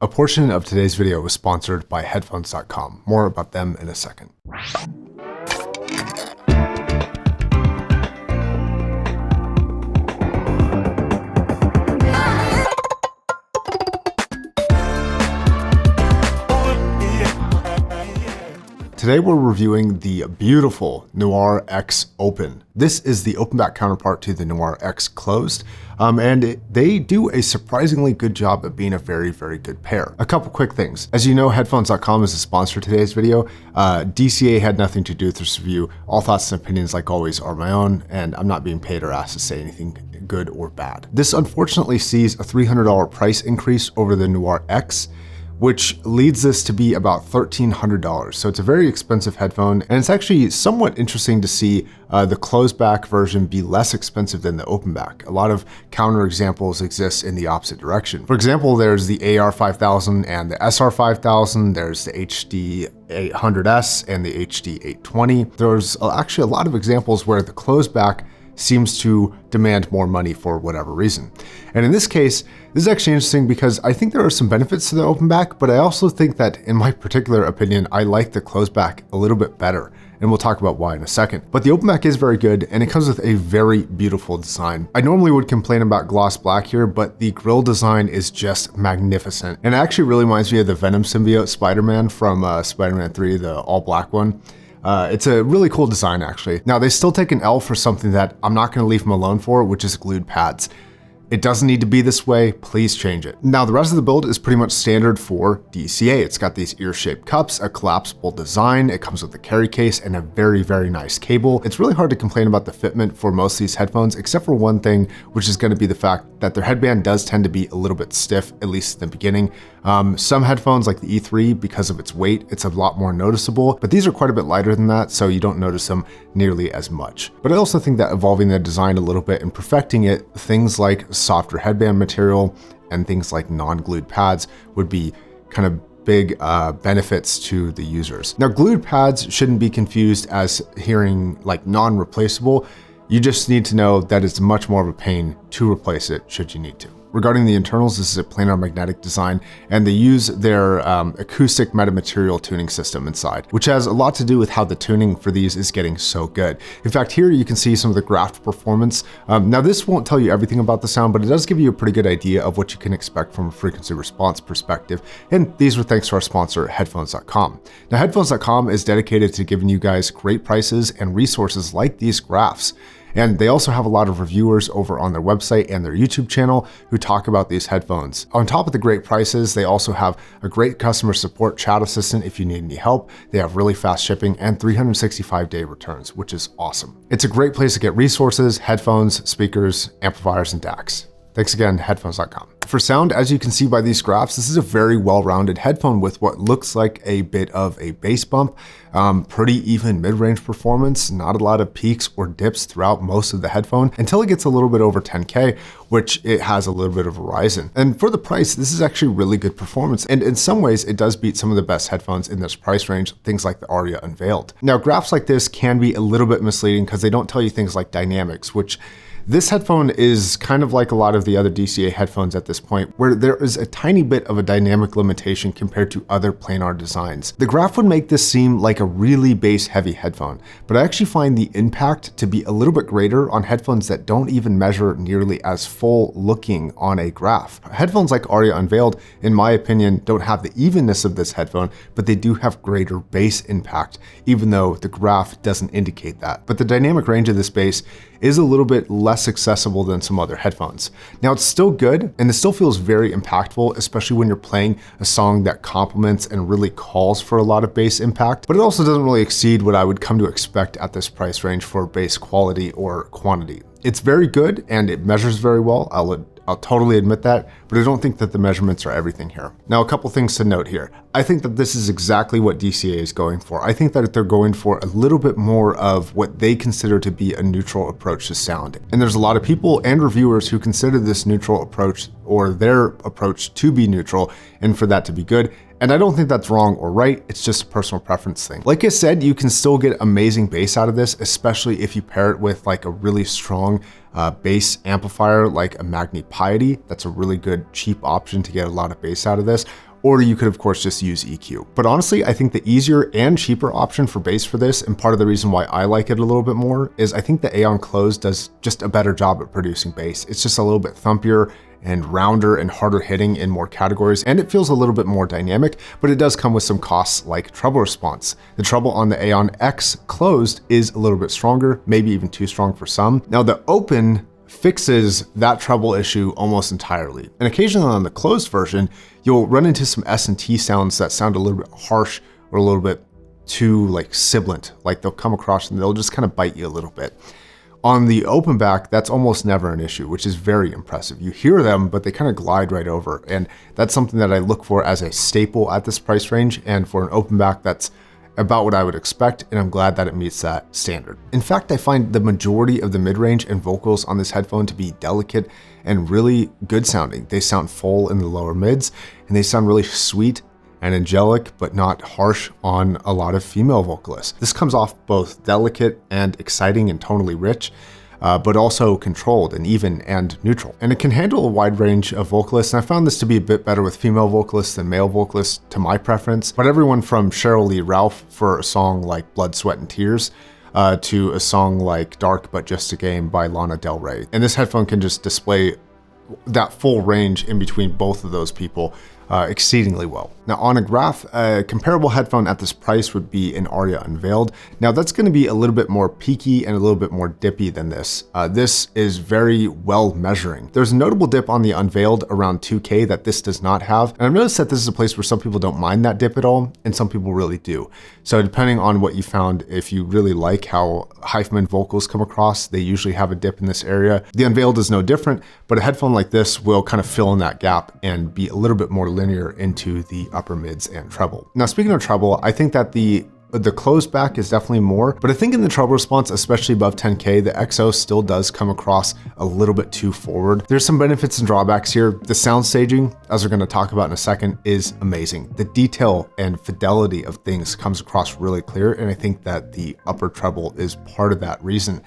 A portion of today's video was sponsored by headphones.com. More about them in a second. Today we're reviewing the beautiful Noire X Open. This is the open back counterpart to the Noire X closed, and they do a surprisingly good job at being a very, very good pair. A couple quick things. As you know, headphones.com is a sponsor of today's video. DCA had nothing to do with this review. All thoughts and opinions, like always, are my own, and I'm not being paid or asked to say anything good or bad. This unfortunately sees a $300 price increase over the Noire X, which leads this to be about $1,300. So it's a very expensive headphone, and it's actually somewhat interesting to see the closed back version be less expensive than the open back. A lot of counter examples exist in the opposite direction. For example, there's the AR5000 and the SR5000, there's the HD800S and the HD820. There's actually a lot of examples where the closed back seems to demand more money for whatever reason. And in this case, this is actually interesting because I think there are some benefits to the open back, but I also think that in my particular opinion, I like the closed back a little bit better. And we'll talk about why in a second. But the open back is very good, and it comes with a very beautiful design. I normally would complain about gloss black here, but the grille design is just magnificent. And it actually really reminds me of the Venom symbiote Spider-Man from Spider-Man 3, the all black one. It's a really cool design, actually. Now, they still take an L for something that I'm not going to leave them alone for, which is glued pads. It doesn't need to be this way, please change it. Now, the rest of the build is pretty much standard for DCA. It's got these ear-shaped cups, a collapsible design, it comes with a carry case, and a very, very nice cable. It's really hard to complain about the fitment for most of these headphones, except for one thing, which is going to be the fact that their headband does tend to be a little bit stiff, at least in the beginning. Some headphones like the E3, because of its weight, it's a lot more noticeable, but these are quite a bit lighter than that, so you don't notice them nearly as much. But I also think that evolving the design a little bit and perfecting it, things like softer headband material and things like non-glued pads would be kind of big benefits to the users. Now, glued pads shouldn't be confused as hearing like non-replaceable. You just need to know that it's much more of a pain to replace it should you need to. Regarding the internals, this is a planar magnetic design, and they use their acoustic metamaterial tuning system inside, which has a lot to do with how the tuning for these is getting so good. In fact, here you can see some of the graphed performance. Now, this won't tell you everything about the sound, but it does give you a pretty good idea of what you can expect from a frequency response perspective, and these were thanks to our sponsor, headphones.com. Now, headphones.com is dedicated to giving you guys great prices and resources like these graphs. And they also have a lot of reviewers over on their website and their YouTube channel who talk about these headphones. On top of the great prices, they also have a great customer support chat assistant if you need any help. They have really fast shipping and 365-day returns, which is awesome. It's a great place to get resources, headphones, speakers, amplifiers, and DACs. Thanks again, headphones.com. For sound, as you can see by these graphs, this is a very well-rounded headphone with what looks like a bit of a bass bump, pretty even mid-range performance, not a lot of peaks or dips throughout most of the headphone until it gets a little bit over 10K, which it has a little bit of a rise in. And for the price, this is actually really good performance. And in some ways, it does beat some of the best headphones in this price range, things like the Aria Unveiled. Now, graphs like this can be a little bit misleading because they don't tell you things like dynamics, which this headphone is kind of like a lot of the other DCA headphones at this point, where there is a tiny bit of a dynamic limitation compared to other planar designs. The graph would make this seem like a really bass heavy headphone, but I actually find the impact to be a little bit greater on headphones that don't even measure nearly as full looking on a graph. Headphones like Aria Unveiled, in my opinion, don't have the evenness of this headphone, but they do have greater bass impact, even though the graph doesn't indicate that. But the dynamic range of this bass is a little bit less accessible than some other headphones. Now, it's still good, and it still feels very impactful, especially when you're playing a song that complements and really calls for a lot of bass impact, but it also doesn't really exceed what I would come to expect at this price range for bass quality or quantity. It's very good, and it measures very well. I'll totally admit that, but I don't think that the measurements are everything here. Now, a couple things to note here. I think that this is exactly what DCA is going for. I think that they're going for a little bit more of what they consider to be a neutral approach to sound. And there's a lot of people and reviewers who consider this neutral approach or their approach to be neutral and for that to be good. And I don't think that's wrong or right, it's just a personal preference thing. Like I said, you can still get amazing bass out of this, especially if you pair it with like a really strong bass amplifier like a Magni Piety. That's a really good cheap option to get a lot of bass out of this. or you could of course just use EQ. But honestly, I think the easier and cheaper option for bass for this, and part of the reason why I like it a little bit more, is I think the Aeon Closed does just a better job at producing bass. It's just a little bit thumpier and rounder and harder hitting in more categories, and it feels a little bit more dynamic, but it does come with some costs like treble response. The treble on the Aeon X Closed is a little bit stronger, maybe even too strong for some. Now the Open fixes that treble issue almost entirely. And occasionally on the closed version, you'll run into some S&T sounds that sound a little bit harsh or a little bit too like sibilant, like they'll come across and they'll just kind of bite you a little bit. On the open back, that's almost never an issue, which is very impressive. You hear them, but they kind of glide right over. And that's something that I look for as a staple at this price range. And for an open back, that's about what I would expect, and I'm glad that it meets that standard. In fact, I find the majority of the mid-range and vocals on this headphone to be delicate and really good sounding. They sound full in the lower mids, and they sound really sweet and angelic, but not harsh on a lot of female vocalists. This comes off both delicate and exciting and tonally rich, but also controlled and even and neutral. And it can handle a wide range of vocalists, and I found this to be a bit better with female vocalists than male vocalists to my preference. But everyone from Cheryl Lee Ralph for a song like Blood, Sweat, and Tears to a song like Dark But Just a Game by Lana Del Rey. And this headphone can just display that full range in between both of those people exceedingly well. Now on a graph, a comparable headphone at this price would be an Aria Unveiled. Now that's going to be a little bit more peaky and a little bit more dippy than this. This is very well measuring. There's a notable dip on the Unveiled around 2K that this does not have. And I noticed that this is a place where some people don't mind that dip at all, and some people really do. So depending on what you found, if you really like how Hyphen vocals come across, they usually have a dip in this area. The Unveiled is no different, but a headphone like this will kind of fill in that gap and be a little bit more linear into the upper mids and treble. Now, speaking of treble, I think that the closed back is definitely more, but I think in the treble response, especially above 10K, the XO still does come across a little bit too forward. There's some benefits and drawbacks here. The sound staging, as we're going to talk about in a second, is amazing. The detail and fidelity of things comes across really clear, and I think that the upper treble is part of that reason.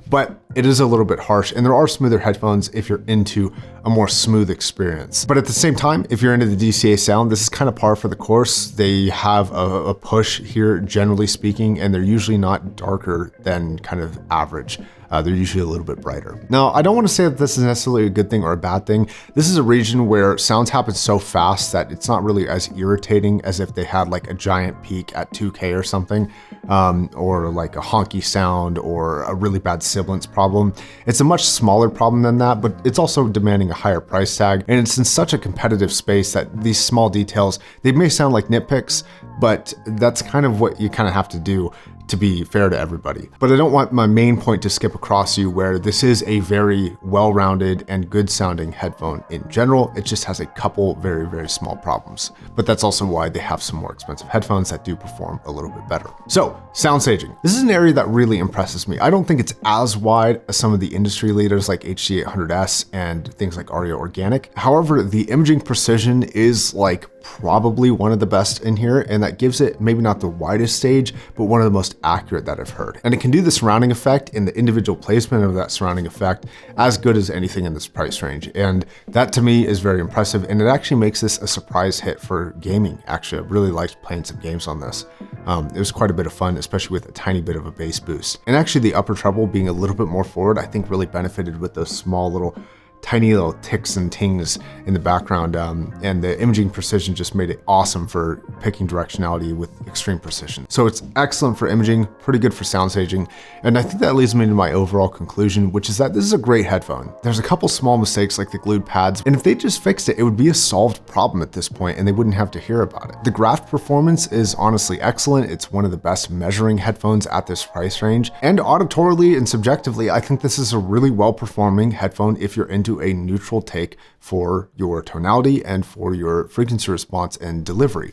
But it is a little bit harsh, and there are smoother headphones if you're into a more smooth experience. But at the same time, if you're into the DCA sound, this is kind of par for the course. They have a push here, generally speaking, and they're usually not darker than kind of average. They're usually a little bit brighter. Now, I don't want to say that this is necessarily a good thing or a bad thing. This is a region where sounds happen so fast that it's not really as irritating as if they had like a giant peak at 2K or something, or like a honky sound or a really bad sibilance problem. It's a much smaller problem than that, but it's also demanding a higher price tag. And it's in such a competitive space that these small details, they may sound like nitpicks, but that's kind of what you kind of have to do to be fair to everybody. But I don't want my main point to skip across you, where this is a very well-rounded and good sounding headphone in general. It just has a couple very, very small problems. But that's also why they have some more expensive headphones that do perform a little bit better. So, sound staging. This is an area that really impresses me. I don't think it's as wide as some of the industry leaders like HG800S and things like Aria Organic. However, the imaging precision is like probably one of the best in here, and that gives it maybe not the widest stage, but one of the most accurate that I've heard. And it can do the surrounding effect and the individual placement of that surrounding effect as good as anything in this price range. And that to me is very impressive, and it actually makes this a surprise hit for gaming. Actually, I really liked playing some games on this. It was quite a bit of fun, especially with a tiny bit of a bass boost. And actually the upper treble being a little bit more forward, I think really benefited with those small little tiny little ticks and tings in the background, and the imaging precision just made it awesome for picking directionality with extreme precision. So it's excellent for imaging, pretty good for sound staging, and I think that leads me to my overall conclusion, which is that this is a great headphone. There's a couple small mistakes like the glued pads, and if they just fixed it, it would be a solved problem at this point, and they wouldn't have to hear about it. The graph performance is honestly excellent. It's one of the best measuring headphones at this price range, and auditorily and subjectively, I think this is a really well-performing headphone if you're into a neutral take for your tonality and for your frequency response and delivery.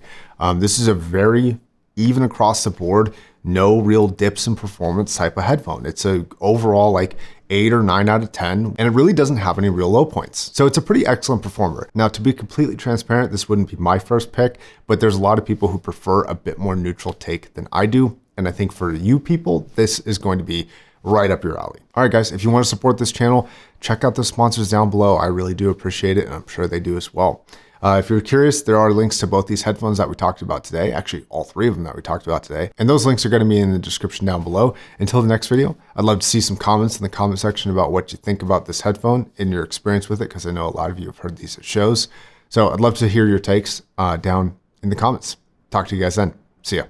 This is a very even across the board, no real dips in performance type of headphone. It's a overall like 8 or 9 out of 10, and it really doesn't have any real low points. So it's a pretty excellent performer. Now, to be completely transparent, this wouldn't be my first pick, but there's a lot of people who prefer a bit more neutral take than I do. And I think for you people, this is going to be right up your alley. All right, guys, if you want to support this channel, check out the sponsors down below. I really do appreciate it, and I'm sure they do as well. If you're curious, there are links to both these headphones that we talked about today, actually all three of them that we talked about today. And those links are going to be in the description down below. Until the next video, I'd love to see some comments in the comment section about what you think about this headphone and your experience with it, because I know a lot of you have heard these at shows. So I'd love to hear your takes down in the comments. Talk to you guys then. See ya.